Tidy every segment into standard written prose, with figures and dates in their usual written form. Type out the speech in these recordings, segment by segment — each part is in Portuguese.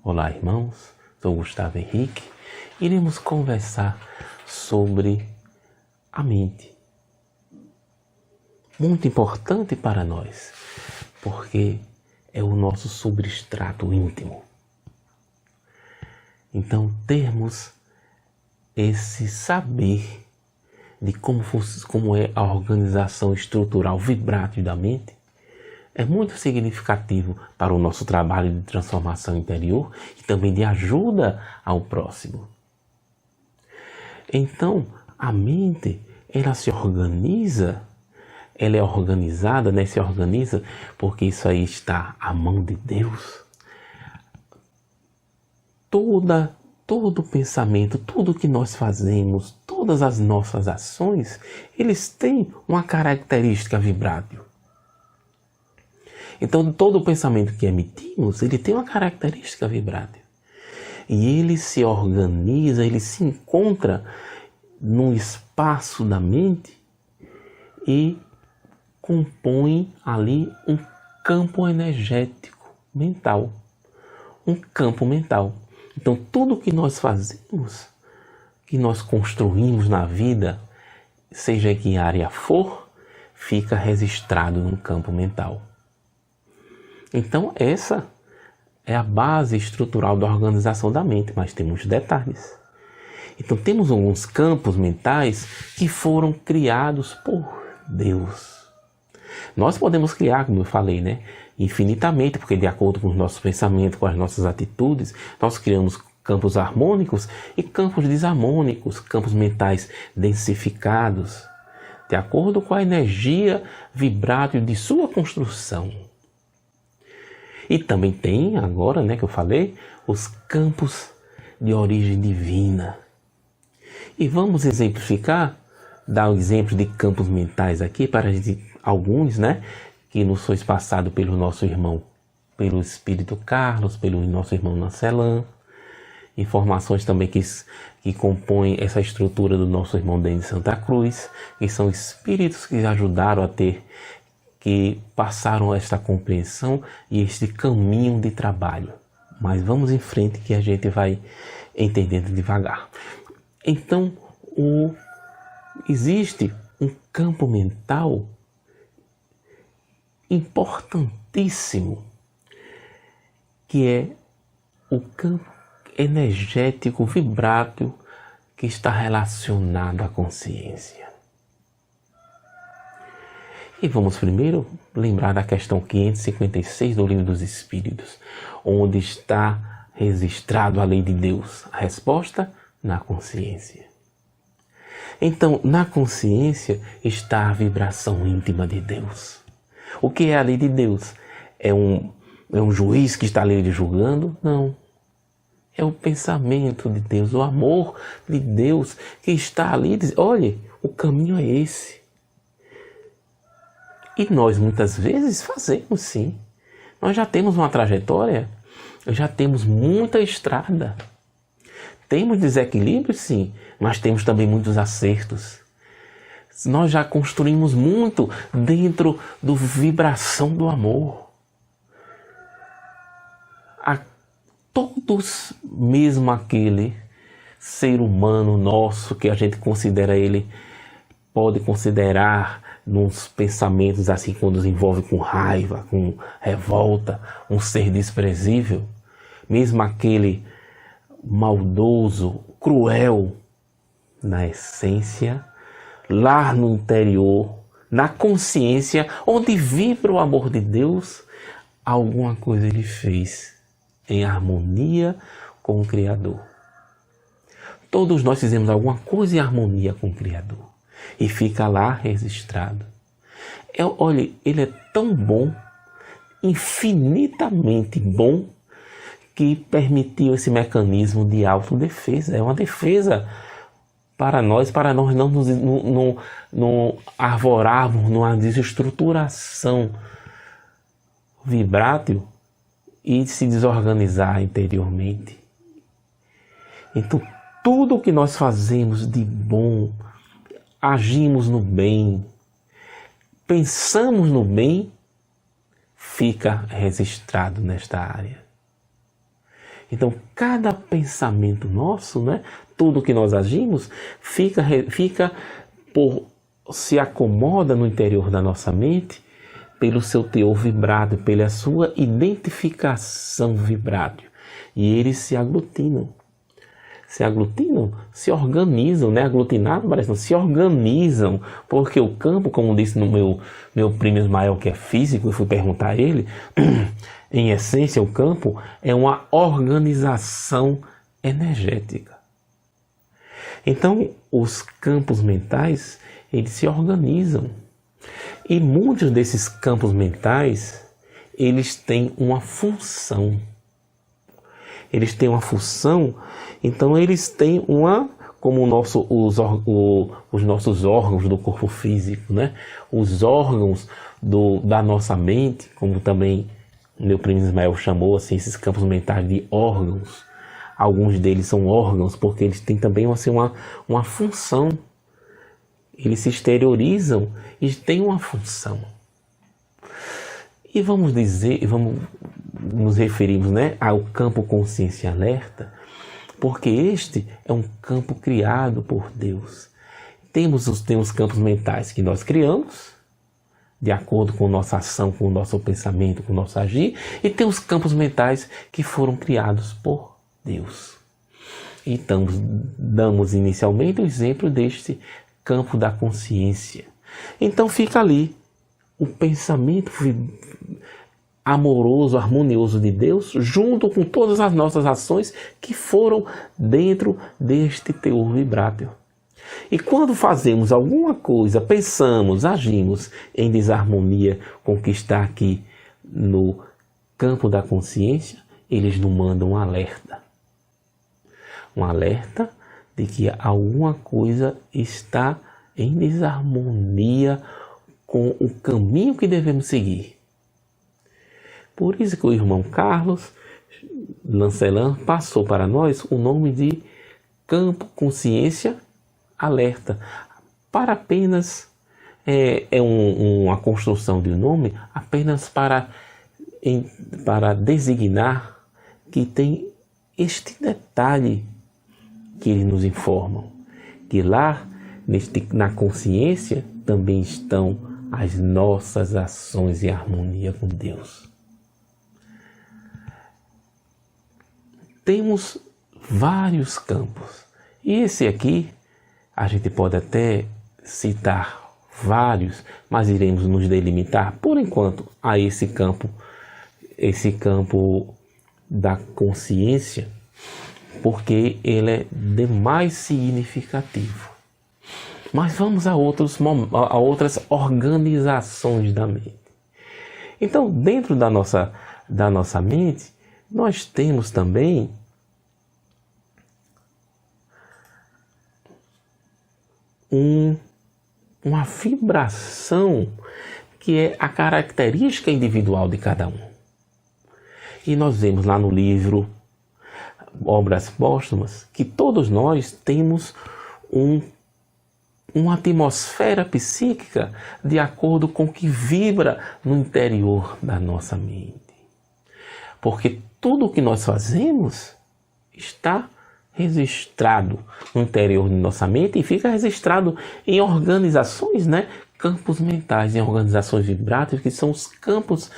Olá, irmãos, sou Gustavo Henrique. Iremos conversar sobre a mente. Muito importante para nós, porque é o nosso substrato íntimo. Então, termos esse saber de como é a organização estrutural vibrátil da mente é muito significativo para o nosso trabalho de transformação interior e também de ajuda ao próximo. Então, a mente, ela se organiza, ela é organizada, né? Se organiza porque isso aí está à mão de Deus. Todo pensamento, tudo que nós fazemos, todas as nossas ações, eles têm uma característica vibrátil. Então, todo pensamento que emitimos, ele tem uma característica vibrátil. E ele se organiza, ele se encontra no espaço da mente e compõe ali um campo energético mental. Um campo mental. Então, tudo que nós fazemos, que nós construímos na vida, seja em que área for, fica registrado no campo mental. Então, essa é a base estrutural da organização da mente, mas tem muitos detalhes. Então, temos alguns campos mentais que foram criados por Deus. Nós podemos criar, como eu falei, né? Infinitamente, porque de acordo com os nossos pensamentos, com as nossas atitudes, nós criamos campos harmônicos e campos desarmônicos, campos mentais densificados, de acordo com a energia vibrátil de sua construção. E também tem, agora, né, que eu falei, os campos de origem divina. E vamos exemplificar, dar um exemplo de campos mentais aqui, para alguns, né, que nos foi passado pelo nosso irmão, pelo Espírito Carlos, pelo nosso irmão Nancelan. Informações também que compõem essa estrutura do nosso irmão Denis Santa Cruz, que são espíritos que ajudaram a ter, que passaram esta compreensão e este caminho de trabalho. Mas vamos em frente que a gente vai entendendo devagar. Então, existe um campo mental importantíssimo, que é o campo energético vibrátil que está relacionado à consciência. E vamos primeiro lembrar da questão 556 do Livro dos Espíritos, onde está registrado a lei de Deus. A resposta? Na consciência. Então, na consciência está a vibração íntima de Deus. O que é a lei de Deus? É um juiz que está ali julgando? Não. É o pensamento de Deus, o amor de Deus que está ali. Diz, olha, o caminho é esse. E nós muitas vezes fazemos sim. Nós já temos uma trajetória, já temos muita estrada. Temos desequilíbrios sim, mas temos também muitos acertos. Nós já construímos muito dentro da vibração do amor. A todos, mesmo aquele ser humano nosso que a gente considera ele, pode considerar nos pensamentos assim, quando nos envolve com raiva, com revolta, um ser desprezível, mesmo aquele maldoso, cruel, na essência, lá no interior, na consciência, onde vibra o amor de Deus, alguma coisa ele fez em harmonia com o Criador. Todos nós fizemos alguma coisa em harmonia com o Criador. E fica lá registrado. Olha, ele é tão bom, infinitamente bom, que permitiu esse mecanismo de autodefesa. É uma defesa para nós não arvorarmos numa desestruturação vibrátil e se desorganizar interiormente. Então, tudo que nós fazemos de bom, agimos no bem, pensamos no bem, fica registrado nesta área. Então, cada pensamento nosso, né, tudo que nós agimos, se acomoda no interior da nossa mente pelo seu teor vibrátil, pela sua identificação vibrátil. E eles se aglutinam. Se organizam, né? Aglutinado parece não, se organizam, porque o campo, como disse no meu primo Ismael, que é físico, eu fui perguntar a ele, em essência o campo é uma organização energética. Então, os campos mentais, eles se organizam. E muitos desses campos mentais, eles têm uma função. Então eles têm como os nossos órgãos do corpo físico, né? Os órgãos da nossa mente, como também meu primo Ismael chamou assim, esses campos mentais de órgãos. Alguns deles são órgãos porque eles têm também assim, uma função. Eles se exteriorizam e têm uma função. E vamos nos referirmos, né, ao campo consciência alerta, porque este é um campo criado por Deus. Temos os campos mentais que nós criamos, de acordo com nossa ação, com o nosso pensamento, com o nosso agir, e tem os campos mentais que foram criados por Deus. Então, damos inicialmente o exemplo deste campo da consciência. Então fica ali o pensamento amoroso, harmonioso de Deus, junto com todas as nossas ações que foram dentro deste teor vibrátil. E quando fazemos alguma coisa, pensamos, agimos em desarmonia com o que está aqui no campo da consciência, eles nos mandam um alerta. Um alerta de que alguma coisa está em desarmonia com o caminho que devemos seguir. Por isso que o irmão Carlos Lancelin passou para nós o nome de campo consciência alerta, para apenas uma construção de um nome apenas para designar que tem este detalhe que eles nos informam, que lá na consciência também estão as nossas ações em harmonia com Deus. Temos vários campos. E esse aqui, a gente pode até citar vários, mas iremos nos delimitar, por enquanto, a esse campo da consciência, porque ele é demais significativo. Mas vamos a outras organizações da mente. Então, dentro da nossa mente, nós temos também uma vibração que é a característica individual de cada um. E nós vemos lá no livro Obras Póstumas que todos nós temos uma atmosfera psíquica de acordo com o que vibra no interior da nossa mente. Porque tudo o que nós fazemos está registrado no interior de nossa mente e fica registrado em organizações, né? Campos mentais, em organizações vibráteis, que são os campos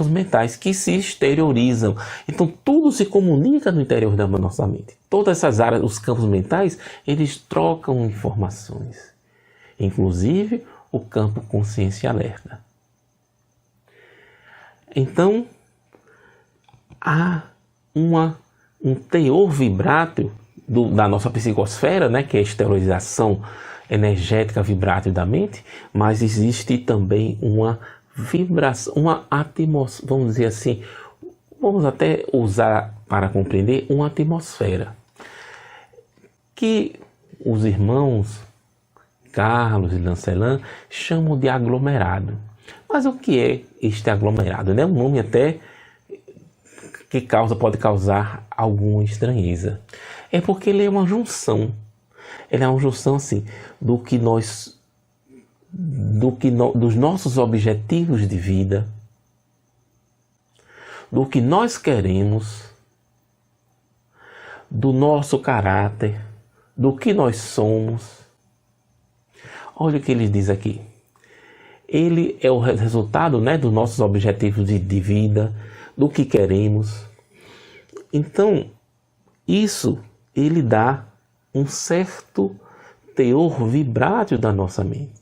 mentais que se exteriorizam. Então tudo se comunica no interior da nossa mente. Todas essas áreas, os campos mentais, eles trocam informações. Inclusive o campo consciência alerta. Então há um teor vibrátil da nossa psicosfera, né, que é a exteriorização energética vibrátil da mente, mas existe também uma vibração, uma atmosfera, vamos dizer assim, vamos até usar para compreender uma atmosfera, que os irmãos Carlos e Lancelin chamam de aglomerado. Mas o que é este aglomerado? É um nome até que pode causar alguma estranheza. É porque ele é uma junção. Ele é uma junção assim, dos nossos objetivos de vida, do que nós queremos do nosso caráter, do que nós somos. Olha o que ele diz aqui. Ele é o resultado, né, dos nossos objetivos de vida, do que queremos. Então, isso ele dá um certo teor vibrátil da nossa mente.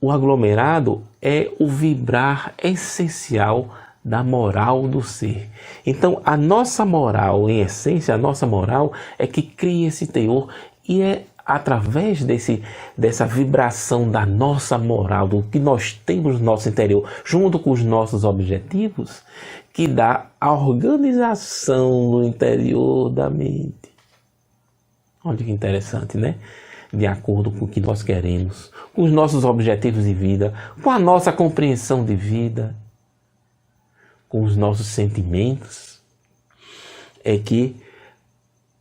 O aglomerado é o vibrar essencial da moral do ser. Então, a nossa moral, em essência, a nossa moral é que cria esse teor, e é através dessa vibração da nossa moral, do que nós temos no nosso interior, junto com os nossos objetivos, que dá a organização no interior da mente. Olha que interessante, né? De acordo com o que nós queremos, com os nossos objetivos de vida, com a nossa compreensão de vida, com os nossos sentimentos, é que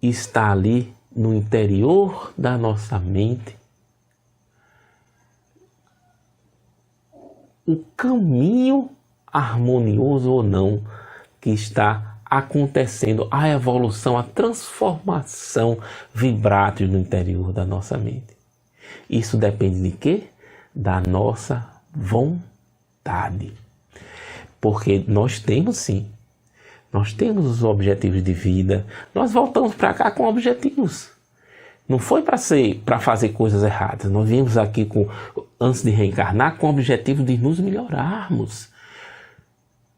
está ali no interior da nossa mente o caminho harmonioso ou não que está acontecendo, a evolução, a transformação vibrátil no interior da nossa mente. Isso depende de quê? Da nossa vontade. Porque nós temos sim, nós temos os objetivos de vida, nós voltamos para cá com objetivos. Não foi para fazer coisas erradas, nós viemos aqui antes de reencarnar com o objetivo de nos melhorarmos,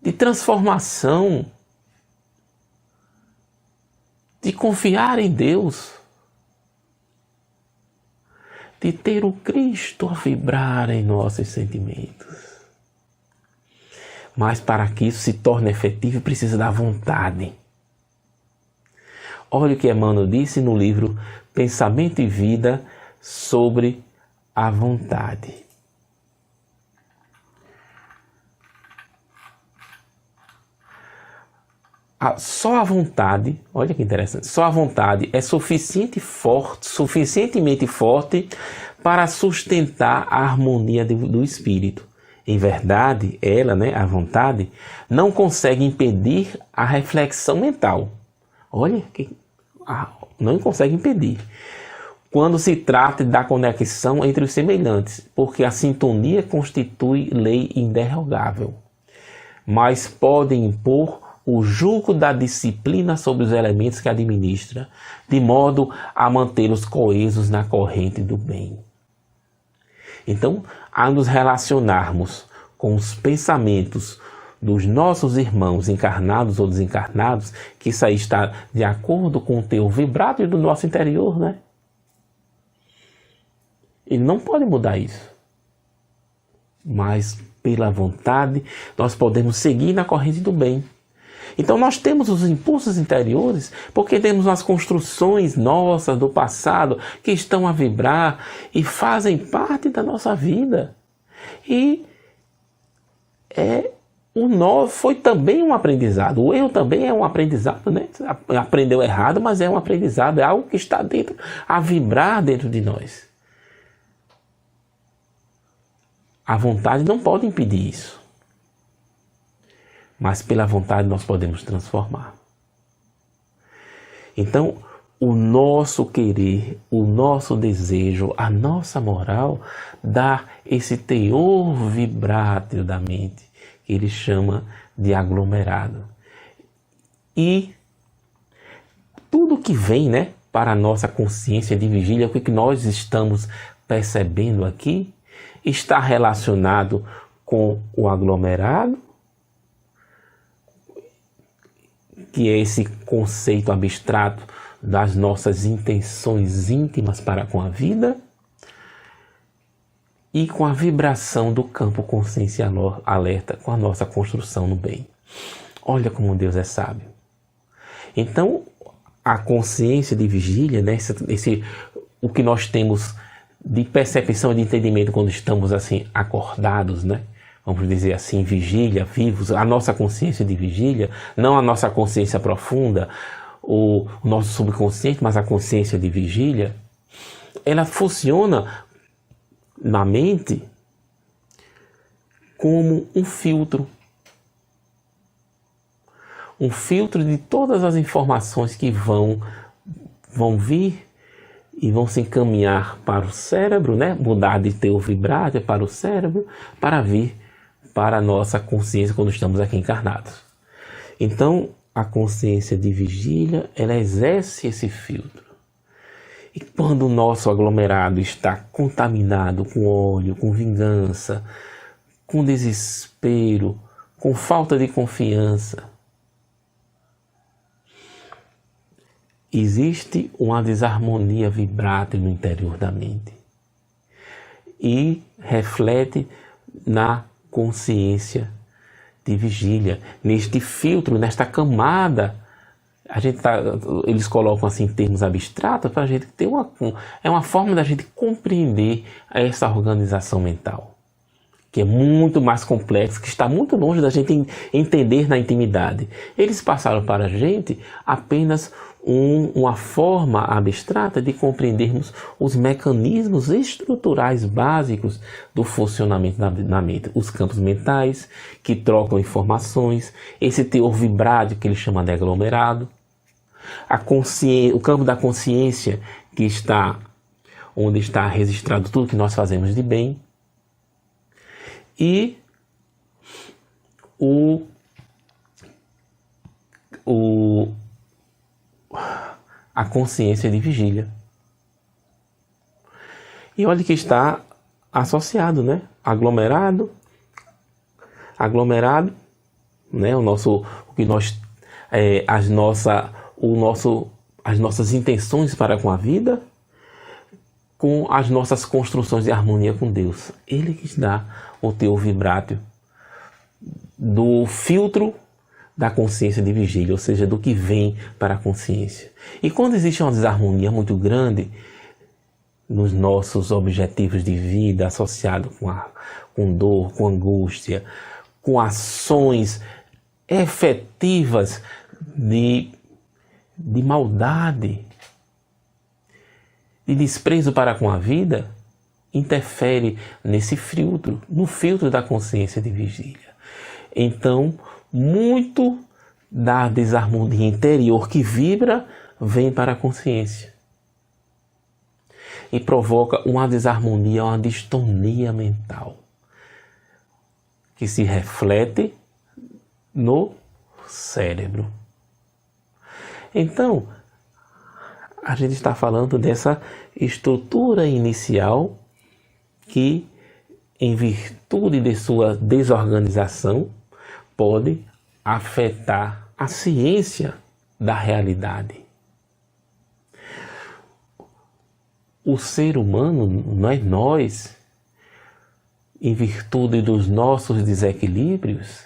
de transformação, de confiar em Deus, de ter o Cristo a vibrar em nossos sentimentos. Mas para que isso se torne efetivo, precisa da vontade. Olha o que Emmanuel disse no livro Pensamento e Vida sobre a vontade. Só a vontade, olha que interessante, só a vontade é suficientemente forte para sustentar a harmonia do espírito. Em verdade, ela, né, a vontade, não consegue impedir a reflexão mental. Olha, não consegue impedir. Quando se trata da conexão entre os semelhantes, porque a sintonia constitui lei inderrogável. Mas pode impor o jugo da disciplina sobre os elementos que administra, de modo a mantê-los coesos na corrente do bem. Então, a nos relacionarmos com os pensamentos dos nossos irmãos encarnados ou desencarnados, que isso aí está de acordo com o teor vibrátil do nosso interior, né? Ele não pode mudar isso. Mas, pela vontade, nós podemos seguir na corrente do bem. Então nós temos os impulsos interiores porque temos as construções nossas do passado que estão a vibrar e fazem parte da nossa vida. E o novo foi também um aprendizado. O erro também é um aprendizado, né? Aprendeu errado, mas é um aprendizado, é algo que está dentro, a vibrar dentro de nós. A vontade não pode impedir isso. Mas pela vontade nós podemos transformar. Então, o nosso querer, o nosso desejo, a nossa moral dá esse teor vibrátil da mente, que ele chama de aglomerado. E tudo que vem, né, para a nossa consciência de vigília, o que nós estamos percebendo aqui, está relacionado com o aglomerado, que é esse conceito abstrato das nossas intenções íntimas para com a vida, e com a vibração do campo consciência alerta, com a nossa construção no bem. Olha como Deus é sábio. Então, a consciência de vigília, né, o que nós temos de percepção e de entendimento quando estamos assim acordados, né? Vamos dizer assim, vigília, vivos, a nossa consciência de vigília, não a nossa consciência profunda, o nosso subconsciente, mas a consciência de vigília, ela funciona na mente como um filtro. um filtro de todas as informações que vão vir e vão se encaminhar para o cérebro, né? Mudar de teor vibrátil para o cérebro, para vir para a nossa consciência quando estamos aqui encarnados. Então, a consciência de vigília, ela exerce esse filtro. E quando o nosso aglomerado está contaminado com ódio, com vingança, com desespero, com falta de confiança, existe uma desarmonia vibrátil no interior da mente e reflete na consciência de vigília, neste filtro, nesta camada. Eles colocam assim em termos abstratos para a gente ter uma forma da gente compreender essa organização mental, que é muito mais complexa, que está muito longe da gente entender na intimidade. Eles passaram para a gente apenas uma forma abstrata de compreendermos os mecanismos estruturais básicos do funcionamento da mente. Os campos mentais que trocam informações, esse teor vibrátil que ele chama de aglomerado, o campo da consciência que está onde está registrado tudo que nós fazemos de bem, e a consciência de vigília. E olha que está associado, né? Aglomerado, né? As nossas intenções para com a vida, com as nossas construções de harmonia com Deus. Ele que dá o teor vibrátil do filtro da consciência de vigília, ou seja, do que vem para a consciência. E quando existe uma desarmonia muito grande nos nossos objetivos de vida, associado com dor, com angústia, com ações efetivas de maldade, de desprezo para com a vida, interfere nesse filtro, no filtro da consciência de vigília. Então, muito da desarmonia interior que vibra vem para a consciência e provoca uma desarmonia, uma distonia mental que se reflete no cérebro. Então, a gente está falando dessa estrutura inicial que, em virtude de sua desorganização, pode afetar a ciência da realidade. O ser humano, nós, em virtude dos nossos desequilíbrios,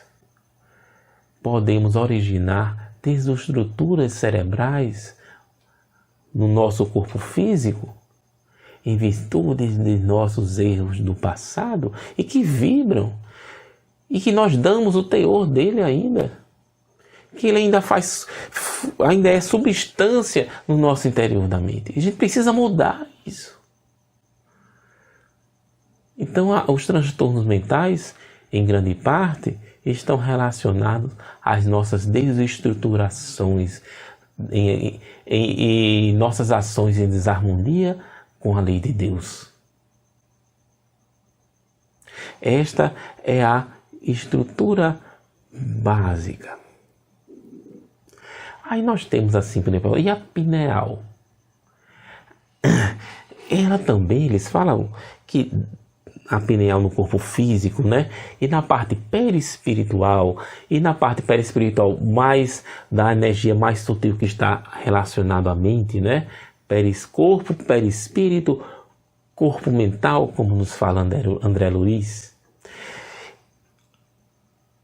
podemos originar desestruturas cerebrais no nosso corpo físico, em virtude de nossos erros do passado, e que vibram, e que nós damos o teor dele ainda, que ele ainda é substância no nosso interior da mente. E a gente precisa mudar isso. Então, os transtornos mentais, em grande parte, estão relacionados às nossas desestruturações e nossas ações em desarmonia com a lei de Deus. Esta é a estrutura básica. Aí nós temos a símpone e a pineal. Ela também, eles falam que a pineal no corpo físico, né? E na parte perispiritual, mais da energia mais sutil que está relacionado à mente, né? Periscorpo, perispírito, corpo mental, como nos fala André Luiz.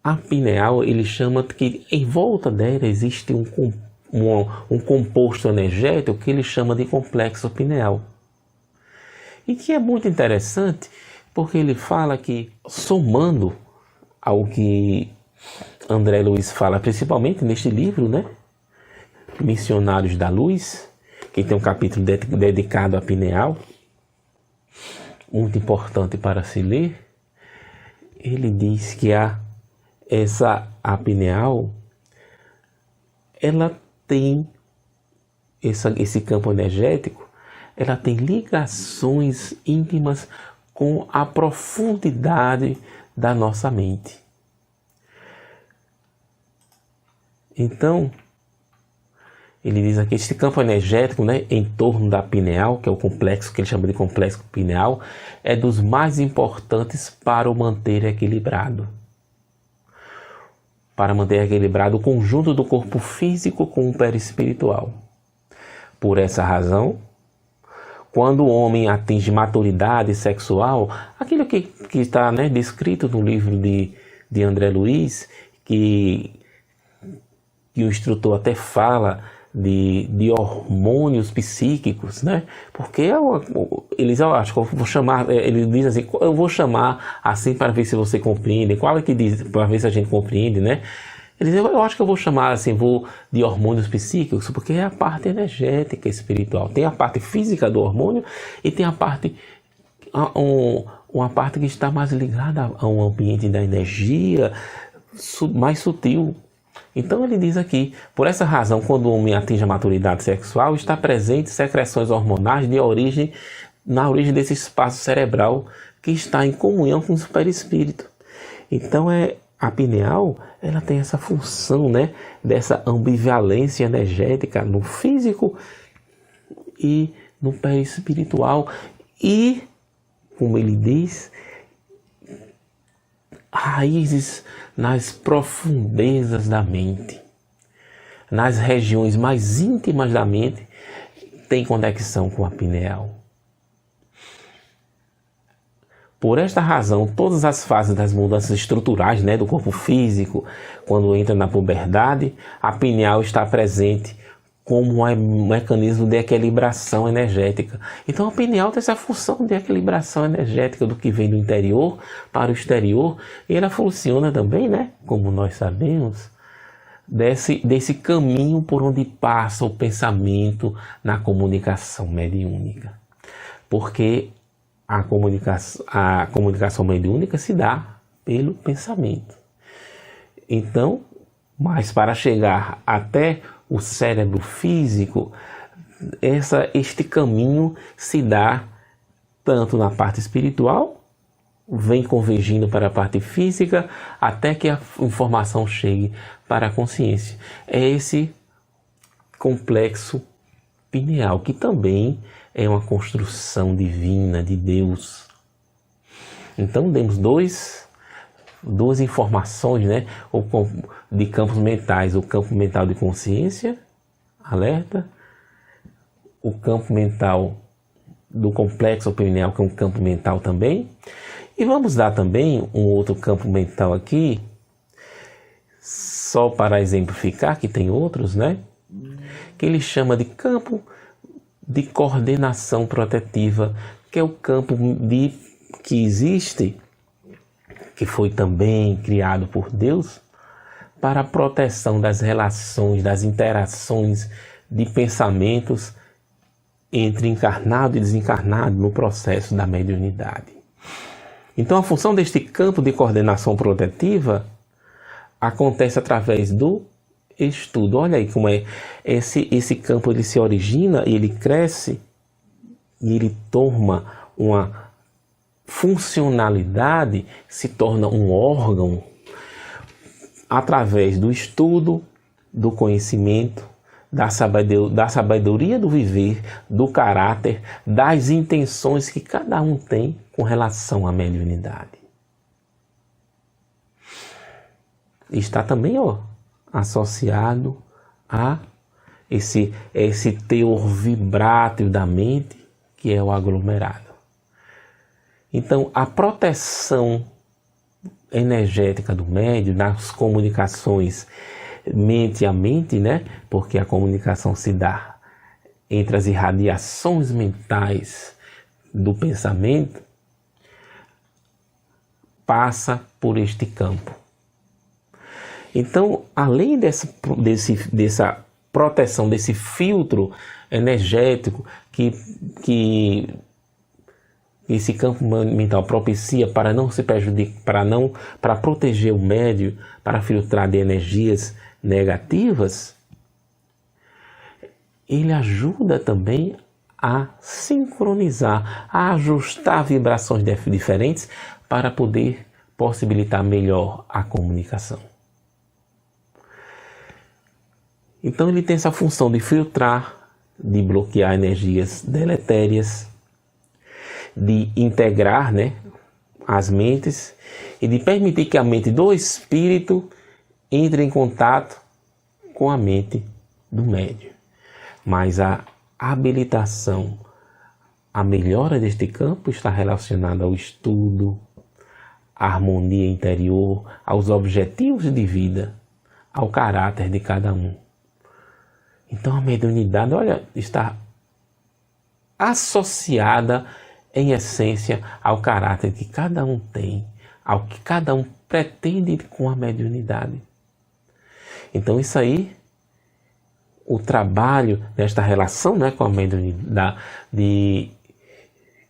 A pineal, ele chama que em volta dela existe um composto energético que ele chama de complexo pineal. E que é muito interessante, porque ele fala que, somando ao que André Luiz fala, principalmente neste livro, né? Missionários da Luz, que tem um capítulo dedicado à pineal, muito importante para se ler. Ele diz que a pineal, ela tem esse campo energético, ela tem ligações íntimas com a profundidade da nossa mente. Então, ele diz aqui, este campo energético, né, em torno da pineal, que é o complexo, que ele chama de complexo pineal, é dos mais importantes para o manter equilibrado. Para manter equilibrado o conjunto do corpo físico com o perispiritual. Por essa razão, quando o homem atinge maturidade sexual, aquilo que está, né, descrito no livro de André Luiz, que o instrutor até fala de hormônios psíquicos, né? Porque eles, eu acho que eu vou chamar, ele diz assim, eu vou chamar assim para ver se você compreende. Qual é que diz, para ver se a gente compreende, né? Ele diz, eu acho que eu vou chamar assim, de hormônios psíquicos, porque é a parte energética espiritual. Tem a parte física do hormônio e tem a parte, uma parte que está mais ligada a um ambiente da energia mais sutil. Então ele diz aqui, por essa razão, quando o homem atinge a maturidade sexual, está presente secreções hormonais na origem desse espaço cerebral que está em comunhão com o perispírito. Então a pineal, ela tem essa função, né, dessa ambivalência energética no físico e no perispiritual. E, como ele diz, raízes nas profundezas da mente, nas regiões mais íntimas da mente, tem conexão com a pineal. Por esta razão, todas as fases das mudanças estruturais, né, do corpo físico, quando entra na puberdade, a pineal está presente como um mecanismo de equilibração energética. Então a pineal tem essa função de equilibração energética do que vem do interior para o exterior, e ela funciona também, né, como nós sabemos, desse caminho por onde passa o pensamento na comunicação mediúnica. Porque a comunicação mediúnica se dá pelo pensamento. Então, mas para chegar até o cérebro físico, este caminho se dá tanto na parte espiritual, vem convergindo para a parte física, até que a informação chegue para a consciência. É esse complexo pineal, que também é uma construção divina de Deus. Então demos duas informações, né, de campos mentais: o campo mental de consciência, alerta, o campo mental do complexo pineal, que é um campo mental também. E vamos dar também um outro campo mental aqui, só para exemplificar, que tem outros, né, que ele chama de campo de coordenação protetiva, que é o campo que existe, que foi também criado por Deus para a proteção das relações, das interações de pensamentos entre encarnado e desencarnado no processo da mediunidade. Então a função deste campo de coordenação protetiva acontece através do estudo. Olha aí como é esse campo, ele se origina e ele cresce e ele toma uma funcionalidade, se torna um órgão através do estudo, do conhecimento, da sabedoria do viver, do caráter, das intenções que cada um tem com relação à mediunidade. Está também, associado a esse teor vibrátil da mente, que é o aglomerado. Então, a proteção energética do médium nas comunicações mente a mente, né? Porque a comunicação se dá entre as irradiações mentais do pensamento, passa por este campo. Então, além dessa proteção, desse filtro energético que esse campo mental propicia para não se prejudicar, para proteger o médium, para filtrar de energias negativas, ele ajuda também a sincronizar, a ajustar vibrações diferentes para poder possibilitar melhor a comunicação. Então ele tem essa função de filtrar, de bloquear energias deletérias, de integrar, as mentes e de permitir que a mente do espírito entre em contato com a mente do médium. Mas a habilitação, a melhora deste campo está relacionada ao estudo, à harmonia interior, aos objetivos de vida, ao caráter de cada um. Então a mediunidade, está associada em essência ao caráter que cada um tem, ao que cada um pretende com a mediunidade. Então isso aí, o trabalho nesta relação com a mediunidade,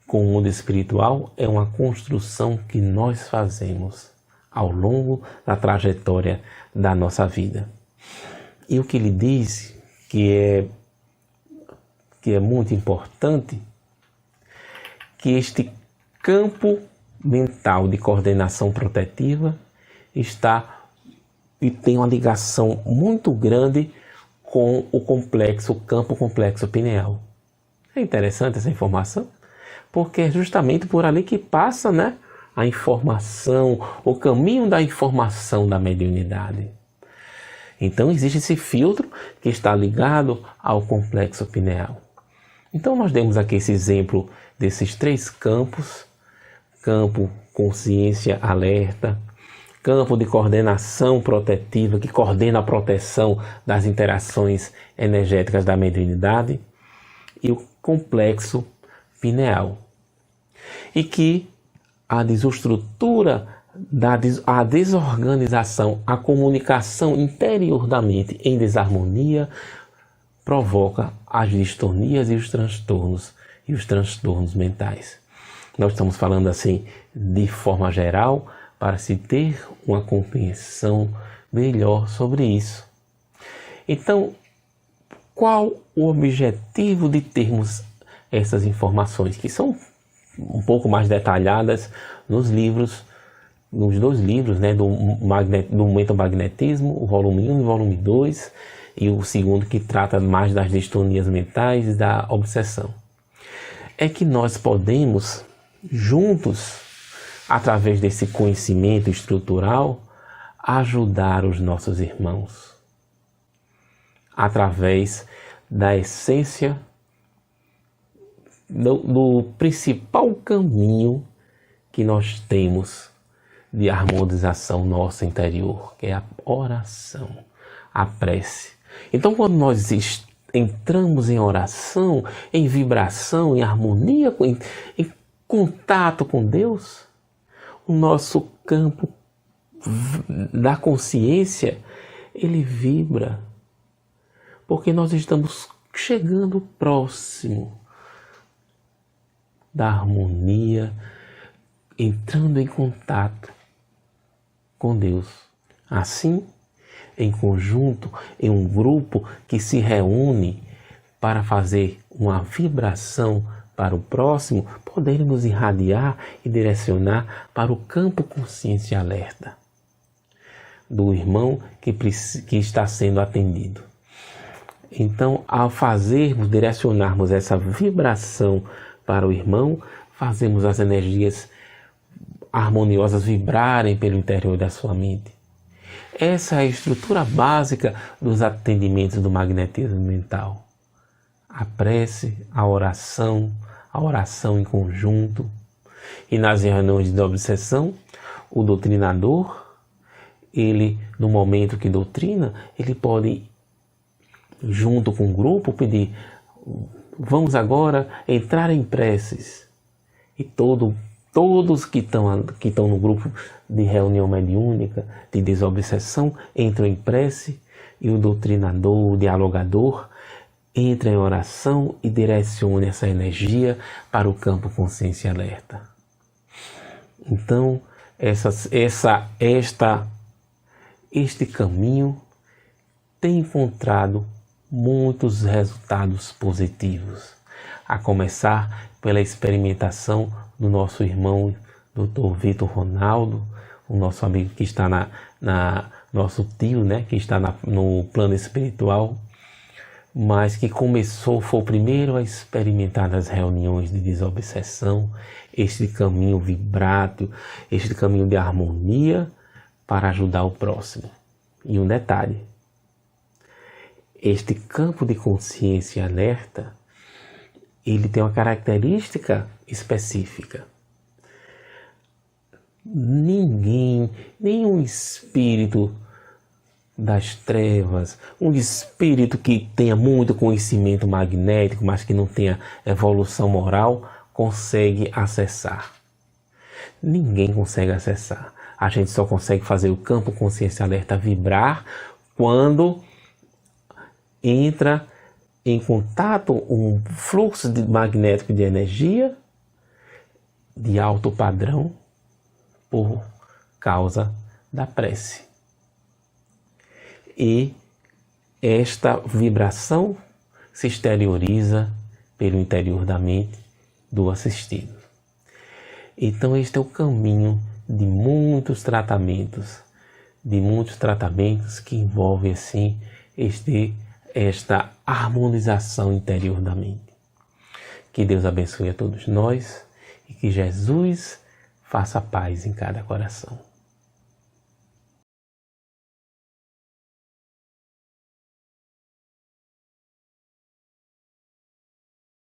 com o mundo espiritual, é uma construção que nós fazemos ao longo da trajetória da nossa vida. E o que ele diz que é muito importante, que este campo mental de coordenação protetiva está e tem uma ligação muito grande com o campo complexo pineal. É interessante essa informação, porque é justamente por ali que passa, a informação, o caminho da informação da mediunidade. Então existe esse filtro que está ligado ao complexo pineal. Então nós demos aqui esse exemplo desses 3 campos: campo consciência alerta, campo de coordenação protetiva, que coordena a proteção das interações energéticas da mediunidade, e o complexo pineal. E que a desestrutura, a desorganização, a comunicação interior da mente em desarmonia provoca as distonias e os transtornos mentais. Nós estamos falando assim de forma geral para se ter uma compreensão melhor sobre isso. Então, qual o objetivo de termos essas informações, que são um pouco mais detalhadas nos 2 livros, do Mentomagnetismo, o volume 1 e o volume 2, e o segundo que trata mais das distonias mentais e da obsessão. É que nós podemos, juntos, através desse conhecimento estrutural, ajudar os nossos irmãos, através da essência do principal caminho que nós temos de harmonização nossa interior, que é a oração, a prece. Então, quando nós entramos em oração, em vibração, em harmonia, em contato com Deus, o nosso campo da consciência, ele vibra, porque nós estamos chegando próximo da harmonia, entrando em contato com Deus. Assim, em conjunto, em um grupo que se reúne para fazer uma vibração para o próximo, poderemos irradiar e direcionar para o campo consciência alerta do irmão que está sendo atendido. Então, ao direcionarmos essa vibração para o irmão, fazemos as energias harmoniosas vibrarem pelo interior da sua mente. Essa é a estrutura básica dos atendimentos do magnetismo mental. A prece, a oração em conjunto. E nas reuniões de obsessão, o doutrinador, ele, no momento que doutrina, ele pode, junto com o grupo, pedir: vamos agora entrar em preces. E todos que estão no grupo de reunião mediúnica, de desobsessão, entram em prece, e o doutrinador, o dialogador, entra em oração e direciona essa energia para o campo consciência alerta. Então, este caminho tem encontrado muitos resultados positivos, a começar pela experimentação do nosso irmão Dr. Vitor Ronaldo, o nosso amigo que está nosso tio, né, que está no plano espiritual, mas que foi o primeiro a experimentar nas reuniões de desobsessão este caminho vibrátil, este caminho de harmonia para ajudar o próximo. E um detalhe, este campo de consciência alerta, ele tem uma característica específica. Nenhum espírito das trevas, um espírito que tenha muito conhecimento magnético, mas que não tenha evolução moral, consegue acessar. Ninguém consegue acessar. A gente só consegue fazer o campo consciência alerta vibrar quando entra em contato um fluxo magnético de energia de alto padrão por causa da prece. E esta vibração se exterioriza pelo interior da mente do assistido. Então este é o caminho de muitos tratamentos que envolvem assim esta harmonização interior da mente. Que Deus abençoe a todos nós e que Jesus faça paz em cada coração.